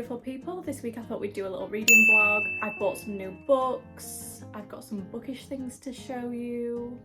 beautiful people. This week I thought we'd do a little reading vlog. I bought some new books. I've got some bookish things to show you.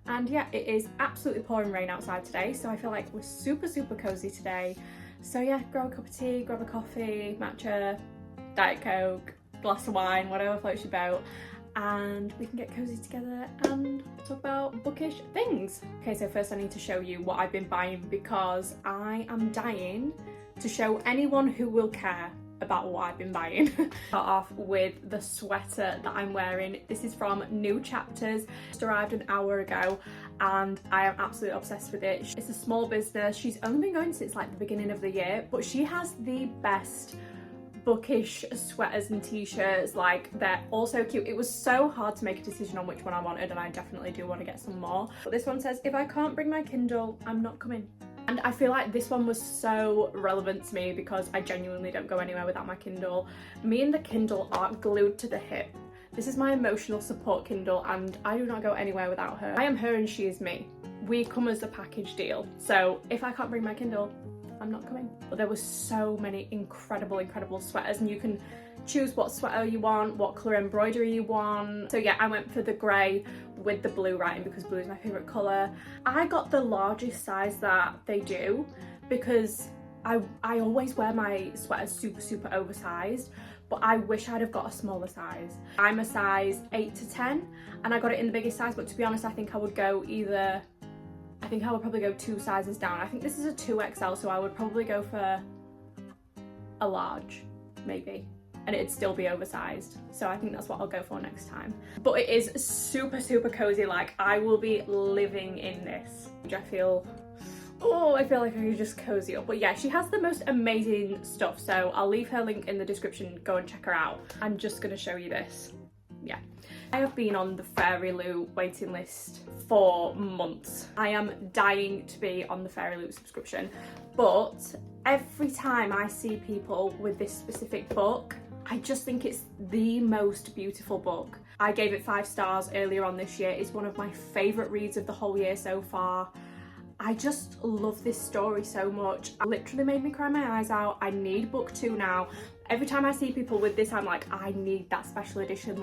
And yeah, it is absolutely pouring rain outside today, so I feel like we're super cozy today. So yeah, grab a cup of tea, grab a coffee, matcha, Diet Coke, glass of wine, whatever floats your boat, and we can get cozy together and talk about bookish things. Okay, so first I need to show you what I've been buying because I am dying to show anyone who will care about what I've been buying. Start off with the sweater that I'm wearing. This is from New Chapters. Just arrived an hour ago and I am absolutely obsessed with it. It's a small business. She's only been going since like the beginning of the year, but she has the best bookish sweaters and t-shirts. Like, they're all so cute. It was so hard to make a decision on which one I wanted, and I definitely do want to get some more. But this one says, if I can't bring my Kindle, I'm not coming. And I feel like this one was so relevant to me because I genuinely don't go anywhere without my Kindle. Me and the Kindle are glued to the hip. This is my emotional support Kindle and I do not go anywhere without her. I am her and she is me. We come as a package deal. So if I can't bring my Kindle, I'm not coming. But there were so many incredible sweaters, and you can choose what sweater you want, what colour embroidery you want. So yeah, I went for the grey with the blue writing because blue is my favourite colour. I got the largest size that they do because I always wear my sweaters super oversized, but I wish I'd have got a smaller size. I'm a size 8 to 10 and I got it in the biggest size, but to be honest, I think I would probably go 2 sizes down. I think this is a 2XL, so I would probably go for a large, maybe. And it'd still be oversized. So I think that's what I'll go for next time. But it is super cozy. Like, I will be living in this. I feel like I could just cozy up. But yeah, she has the most amazing stuff. So I'll leave her link in the description. Go and check her out. I'm just gonna show you this. Yeah. I have been on the Fairy Loot waiting list for months. I am dying to be on the Fairy Loot subscription. But every time I see people with this specific book, I just think it's the most beautiful book. I gave it 5 stars earlier on this year. It's one of my favourite reads of the whole year so far. I just love this story so much. It literally made me cry my eyes out. I need book 2 now. Every time I see people with this, I'm like, I need that special edition.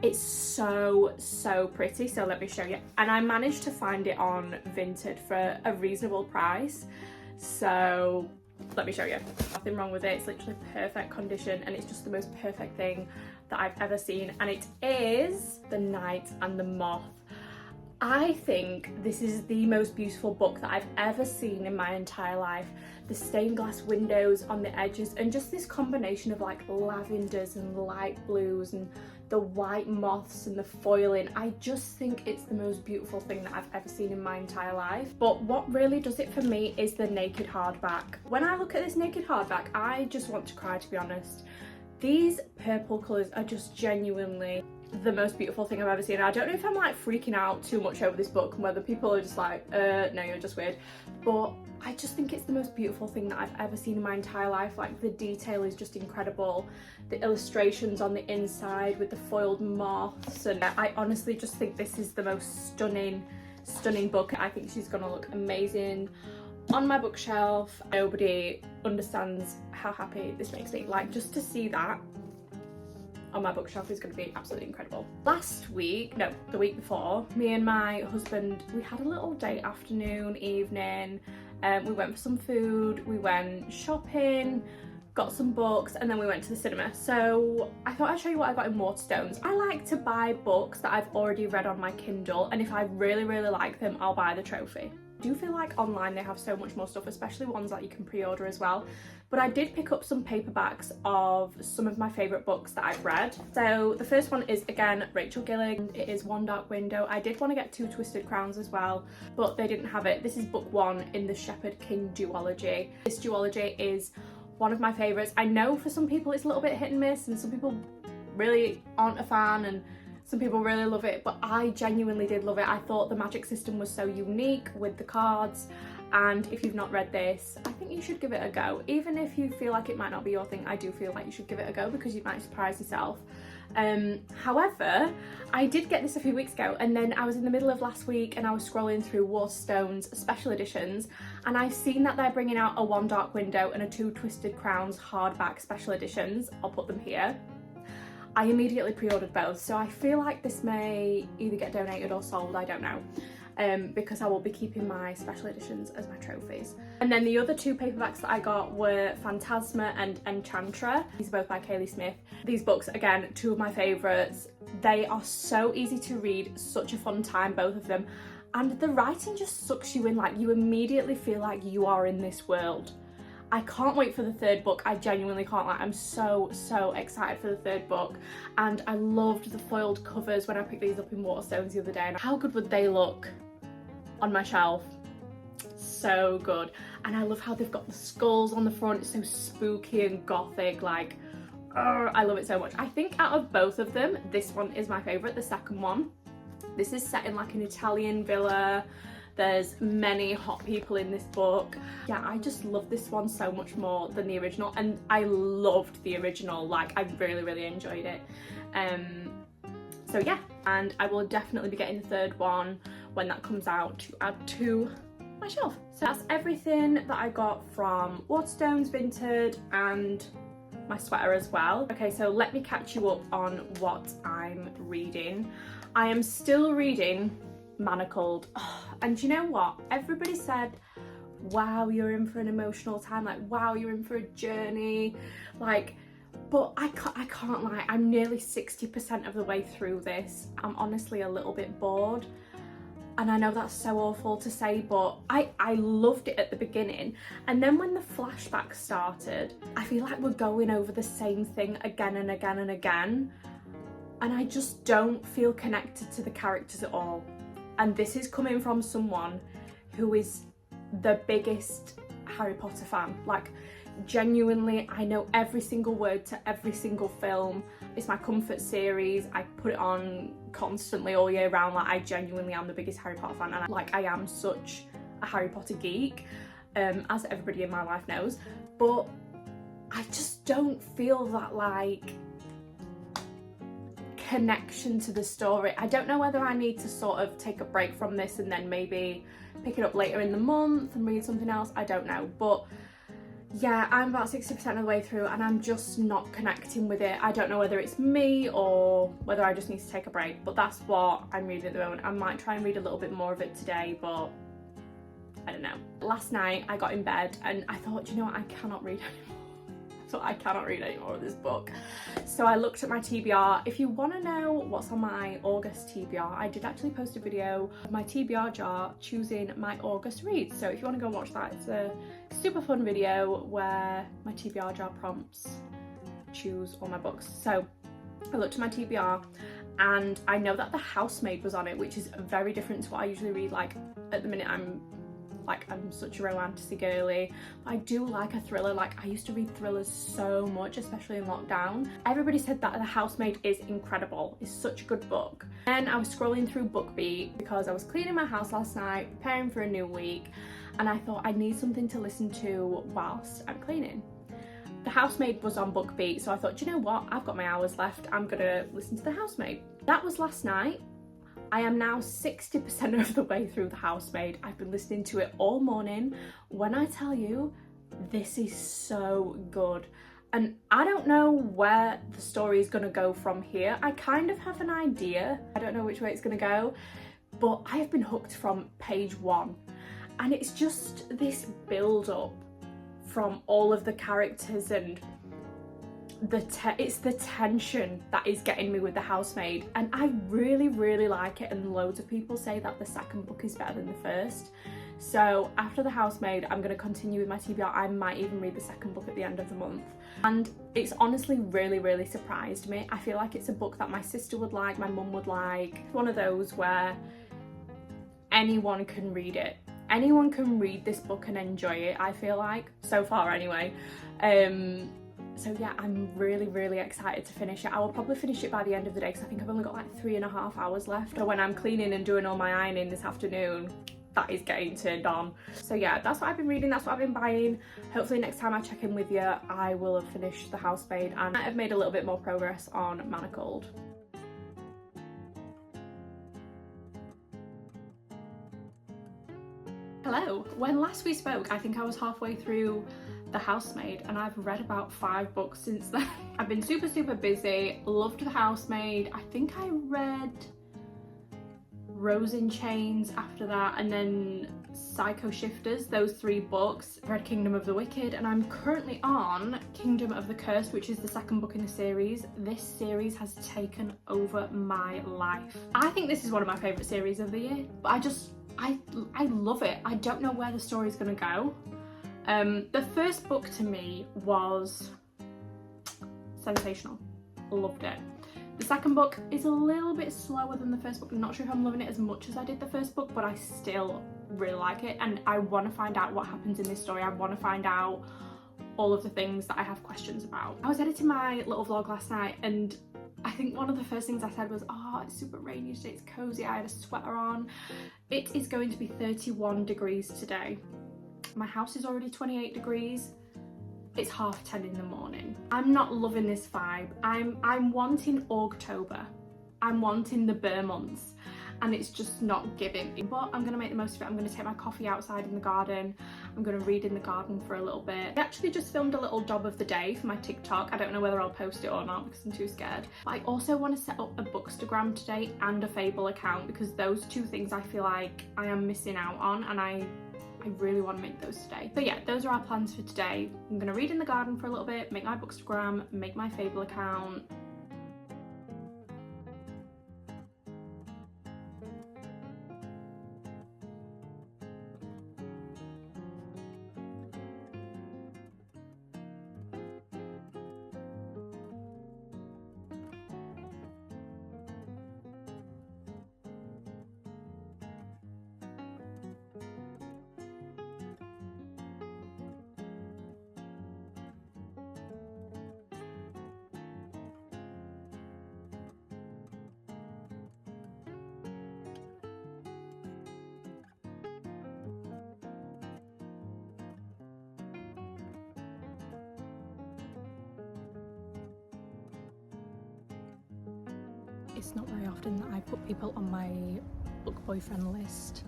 It's so pretty. So let me show you. And I managed to find it on Vinted for a reasonable price. So let me show you. Nothing wrong with it. It's literally perfect condition and it's just the most perfect thing that I've ever seen. And it is The Knight and the Moth. I think this is the most beautiful book that I've ever seen in my entire life. The stained glass windows on the edges and just this combination of like lavenders and light blues and the white moths and the foiling. I just think it's the most beautiful thing that I've ever seen in my entire life. But what really does it for me is the naked hardback. When I look at this naked hardback, I just want to cry, to be honest. These purple colours are just genuinely the most beautiful thing I've ever seen. I don't know if I'm like freaking out too much over this book and whether people are just like, no, you're just weird. But I just think it's the most beautiful thing that I've ever seen in my entire life. Like, the detail is just incredible. The illustrations on the inside with the foiled moths, and I honestly just think this is the most stunning book. I think she's gonna look amazing on my bookshelf. Nobody understands how happy this makes me. Like, just to see that on my bookshelf is going to be absolutely incredible. Last week, no, the week before, me and my husband, we had a little date afternoon, evening. We went for some food, we went shopping, got some books, and then we went to the cinema. So I thought I'd show you what I got in Waterstones. I like to buy books that I've already read on my Kindle, and if I really like them, I'll buy the trophy. I do feel like online they have so much more stuff, especially ones that you can pre-order as well. But I did pick up some paperbacks of some of my favourite books that I've read. So the first one is, again, Rachel Gillig. It is One Dark Window. I did want to get 2 Twisted Crowns as well, but they didn't have it. This is book 1 in the Shepherd King duology. This duology is one of my favourites. I know for some people it's a little bit hit and miss, and some people really aren't a fan, and some people really love it, but I genuinely did love it. I thought the magic system was so unique with the cards, and if you've not read this, I think you should give it a go. Even if you feel like it might not be your thing, I do feel like you should give it a go because you might surprise yourself. However, I did get this a few weeks ago, and then I was in the middle of last week and I was scrolling through Waterstones special editions, and I've seen that they're bringing out a One Dark Window and a Two Twisted Crowns hardback special editions. I'll put them here. I immediately pre-ordered both, so I feel like this may either get donated or sold, I don't know. Because I will be keeping my special editions as my trophies. And then the other two paperbacks that I got were Phantasma and Enchantra. These are both by Kaylee Smith. These books, again, two of my favourites. They are so easy to read, such a fun time, both of them. And the writing just sucks you in, like you immediately feel like you are in this world. I can't wait for the third book. I genuinely can't. Like, I'm so excited for the third book. And I loved the foiled covers when I picked these up in Waterstones the other day. And how good would they look on my shelf? So good. And I love how they've got the skulls on the front. It's so spooky and gothic. Like, I love it so much. I think out of both of them, this one is my favourite, the second one. This is set in like an Italian villa. There's many hot people in this book. Yeah, I just love this one so much more than the original, and I loved the original. Like, I really enjoyed it. So yeah, and I will definitely be getting the third one when that comes out to add to my shelf. So that's everything that I got from Waterstones Vinted and my sweater as well. Okay, so let me catch you up on what I'm reading. I am still reading Manacled. Oh, and you know what? Everybody said, wow, you're in for an emotional time. Like, wow, you're in for a journey. Like, but I can't lie. I'm nearly 60% of the way through this. I'm honestly a little bit bored. And I know that's so awful to say, but I loved it at the beginning. And then when the flashbacks started, I feel like we're going over the same thing again and again and again. And I just don't feel connected to the characters at all. And this is coming from someone who is the biggest Harry Potter fan. Like, genuinely, I know every single word to every single film. It's my comfort series. I put it on constantly all year round. Like, I genuinely am the biggest Harry Potter fan, and I am such a Harry Potter geek, as everybody in my life knows. But I just don't feel that, like, connection to the story. I don't know whether I need to sort of take a break from this and then maybe pick it up later in the month and read something else. I don't know, but yeah, I'm about 60% of the way through and I'm just not connecting with it. I don't know whether it's me or whether I just need to take a break, but that's what I'm reading at the moment. I might try and read a little bit more of it today, but I don't know. Last night I got in bed and I thought, you know what, I cannot read anymore. So I cannot read any more of this book. So I looked at my TBR. If you want to know what's on my August TBR, I did actually post a video of my TBR jar choosing my August reads. So if you want to go watch that, it's a super fun video where my TBR jar prompts choose all my books. So I looked at my TBR and I know that The Housemaid was on it, which is very different to what I usually read. Like, at the minute I'm such a romantic girly. I do like a thriller. Like, I used to read thrillers so much, especially in lockdown. Everybody said that The Housemaid is incredible. It's such a good book. And I was scrolling through BookBeat because I was cleaning my house last night, preparing for a new week, and I thought I need something to listen to whilst I'm cleaning. The Housemaid was on BookBeat, so I thought, you know what? I've got my hours left. I'm gonna listen to The Housemaid. That was last night. I am now 60% of the way through The Housemaid. I've been listening to it all morning. When I tell you, this is so good. And I don't know where the story is going to go from here. I kind of have an idea. I don't know which way it's going to go, but I have been hooked from page one. And it's just this build-up from all of the characters, and it's the tension that is getting me with The Housemaid, and I really like it, and loads of people say that the second book is better than the first. So after The Housemaid, I'm going to continue with my TBR. I might even read the second book at the end of the month, and it's honestly really surprised me. I feel like it's a book that my sister would like, my mum would like. It's one of those where anyone can read it. Anyone can read this book and enjoy it, I feel like, so far anyway. So yeah, I'm really excited to finish it. I will probably finish it by the end of the day because I think I've only got like 3.5 hours left. But when I'm cleaning and doing all my ironing this afternoon, that is getting turned on. So yeah, that's what I've been reading, that's what I've been buying. Hopefully next time I check in with you, I will have finished The Housemaid and I've made a little bit more progress on Manacled. Hello. When last we spoke, I think I was halfway through The Housemaid and I've read about 5 books since then. I've been super busy, loved The Housemaid. I think I read Rose in Chains after that, and then Psycho Shifters, those 3 books. I read Kingdom of the Wicked, and I'm currently on Kingdom of the Cursed, which is the 2nd book in the series. This series has taken over my life. I think this is one of my favourite series of the year, but I love it. I don't know where the story's gonna go. The first book to me was sensational. Loved it. The 2nd book is a little bit slower than the 1st book. I'm not sure if I'm loving it as much as I did the 1st book, but I still really like it and I want to find out what happens in this story. I want to find out all of the things that I have questions about. I was editing my little vlog last night and I think one of the first things I said was, oh, it's super rainy today, it's cozy, I had a sweater on. It is going to be 31 degrees today. My house is already 28 degrees. It's 10:30 in the morning. I'm not loving this vibe. I'm wanting October. I'm wanting the bare months and it's just not giving. But I'm gonna make the most of it. I'm gonna take my coffee outside in the garden. I'm gonna read in the garden for a little bit. I actually just filmed a little job of the day for my TikTok. I don't know whether I'll post it or not because I'm too scared. But I also want to set up a Bookstagram today and a Fable account because those 2 things I feel like I am missing out on, and I really want to make those today. But yeah, those are our plans for today. I'm gonna read in the garden for a little bit, make my Bookstagram, make my Fable account. It's not very often that I put people on my book boyfriend list,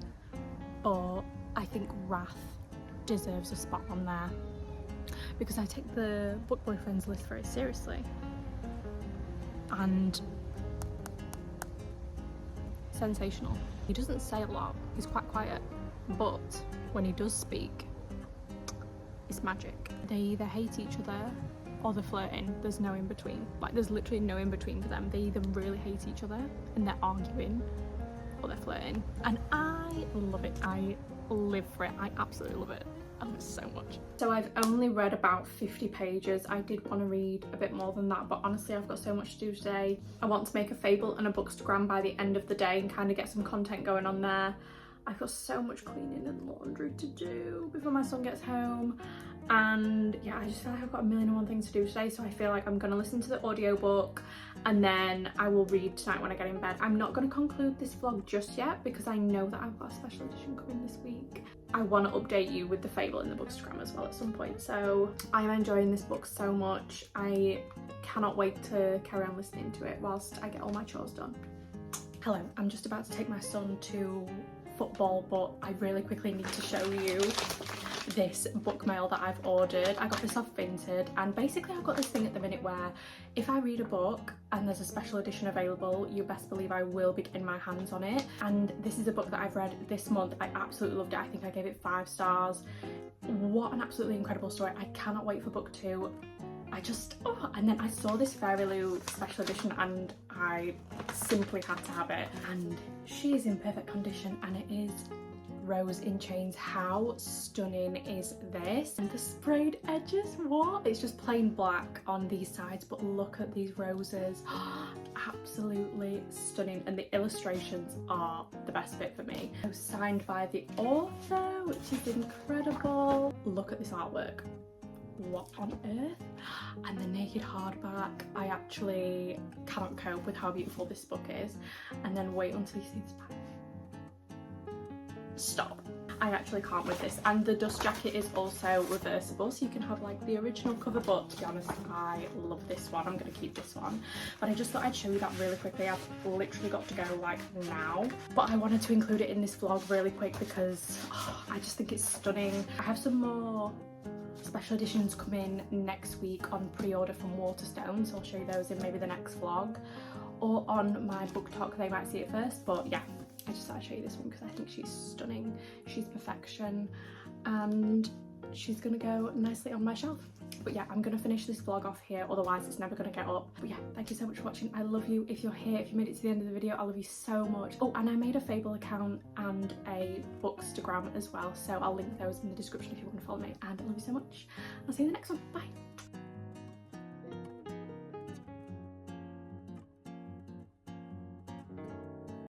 but I think Wrath deserves a spot on there because I take the book boyfriends list very seriously. And sensational. He doesn't say a lot, he's quite quiet, but when he does speak, it's magic. They either hate each other or they're flirting. There's no in between. Like, there's literally no in between for them. They either really hate each other and they're arguing, or they're flirting. And I love it. I live for it. I absolutely love it. I love it so much. So I've only read about 50 pages. I did want to read a bit more than that, but honestly I've got so much to do today. I want to make a Fable and a Bookstagram by the end of the day and kind of get some content going on there. I've got so much cleaning and laundry to do before my son gets home. And yeah, I just feel like I've got a million and one things to do today, so I feel like I'm going to listen to the audiobook and then I will read tonight when I get in bed. I'm not going to conclude this vlog just yet because I know that I've got a special edition coming this week. I want to update you with the Fable in the Bookstagram as well at some point. So I'm enjoying this book so much. I cannot wait to carry on listening to it whilst I get all my chores done. Hello, I'm just about to take my son to football, but I really quickly need to show you this book mail that I've ordered. I got this off Vinted, and basically I've got this thing at the minute where if I read a book and there's a special edition available, you best believe I will be getting my hands on it. And this is a book that I've read this month. I absolutely loved it. I think I gave it 5 stars. What an absolutely incredible story. I cannot wait for book 2. And then I saw this Fairy Lou special edition and I simply had to have it. And she is in perfect condition, and it is Rose in Chains. How stunning is this? And the sprayed edges, what? It's just plain black on these sides, but look at these roses. Absolutely stunning, and the illustrations are the best bit for me. So signed by the author, which is incredible. Look at this artwork. What on earth? And the naked hardback. I actually cannot cope with how beautiful this book is. And then wait until you see this back. stop. I actually can't with this, and the dust jacket is also reversible, so you can have like the original cover, but to be honest, I love this one. I'm gonna keep this one, but I just thought I'd show you that really quickly. I've literally got to go like now, but I wanted to include it in this vlog really quick because I just think it's stunning. I have some more special editions coming next week on pre-order from Waterstones, so I'll show you those in maybe the next vlog, or on my BookTok. They might see it first, but yeah, I just thought I'd show you this one because I think she's stunning. She's perfection, and she's gonna go nicely on my shelf. But yeah, I'm gonna finish this vlog off here, otherwise it's never gonna get up. But yeah, thank you so much for watching. I love you. If you're here, if you made it to the end of the video, I love you so much. Oh, and I made a Fable account and a Bookstagram as well, so I'll link those in the description if you want to follow me. And I love you so much. I'll see you in the next one. Bye.